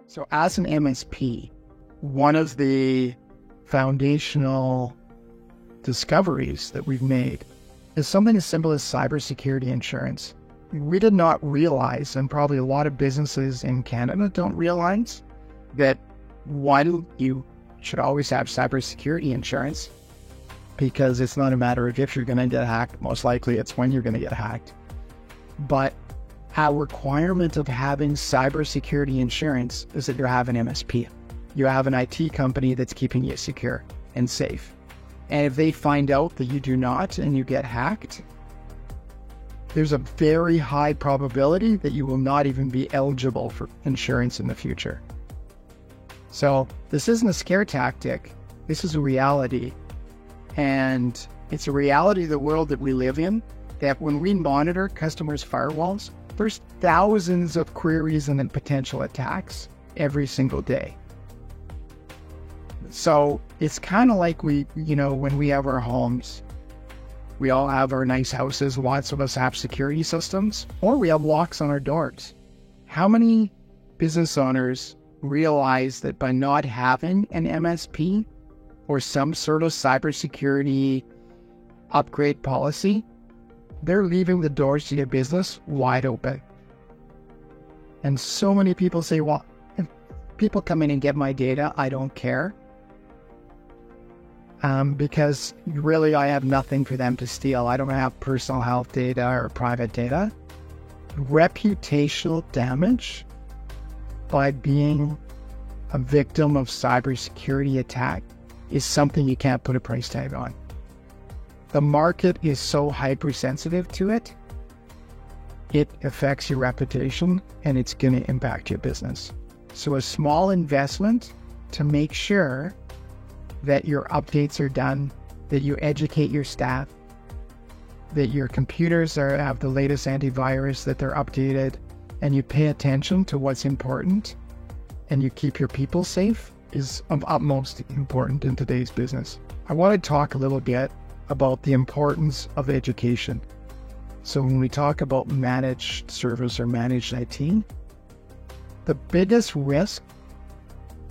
So as an MSP, one of the foundational discoveries that we've made is something as simple as cybersecurity insurance. We did not realize, and probably a lot of businesses in Canada don't realize, that one, you should always have cybersecurity insurance, because it's not a matter of if you're going to get hacked. Most likely it's when you're going to get hacked. But a requirement of having cybersecurity insurance is that you have an MSP. You have an IT company that's keeping you secure and safe. And if they find out that you do not and you get hacked, there's a very high probability that you will not even be eligible for insurance in the future. So this isn't a scare tactic. This is a reality. And it's a reality of the world that we live in, that when we monitor customers' firewalls, there's thousands of queries and then potential attacks every single day. So it's kind of like when we have our homes, we all have our nice houses, lots of us have security systems, or we have locks on our doors. How many business owners realize that by not having an MSP or some sort of cybersecurity upgrade policy, they're leaving the doors to your business wide open? And so many people say, well, if people come in and get my data, I don't care. Because really I have nothing for them to steal. I don't have personal health data or private data. Reputational damage by being a victim of cybersecurity attack is something you can't put a price tag on. The market is so hypersensitive to it. It affects your reputation and it's going to impact your business. So a small investment to make sure that your updates are done, that you educate your staff, that your computers have the latest antivirus, that they're updated, and you pay attention to what's important, and you keep your people safe, is of utmost importance in today's business. I want to talk a little bit about the importance of education. So when we talk about managed service or managed IT, the biggest risk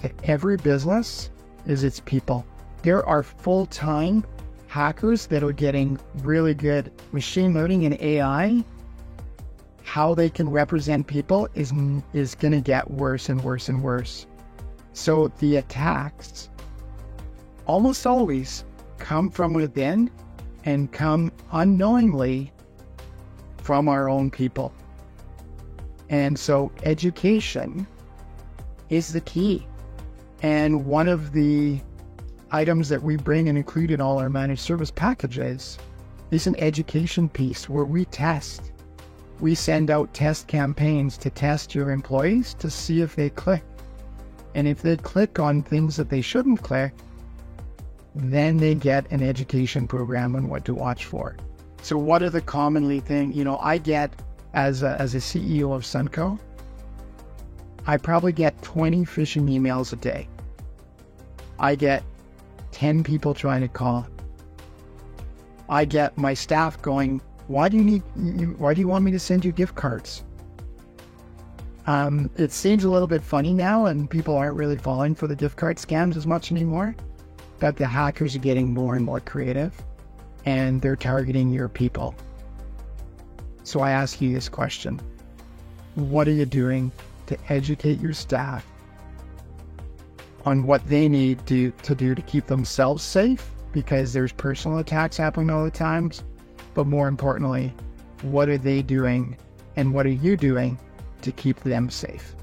to every business is its people. There are full-time hackers that are getting really good machine learning and AI. How they can represent people is going to get worse and worse and worse. So the attacks almost always come from within and come unknowingly from our own people. And so education is the key. And one of the items that we bring and include in all our managed service packages is an education piece where we test. We send out test campaigns to test your employees to see if they click. And if they click on things that they shouldn't click, then they get an education program on what to watch for. So what are the commonly things, I get as a CEO of Sunco, I probably get 20 phishing emails a day. I get 10 people trying to call. I get my staff going, why do you want me to send you gift cards? It seems a little bit funny now and people aren't really falling for the gift card scams as much anymore, but the hackers are getting more and more creative and they're targeting your people. So I ask you this question: what are you doing to educate your staff on what they need to do to keep themselves safe? Because there's personal attacks happening all the time. But more importantly, what are they doing and what are you doing to keep them safe?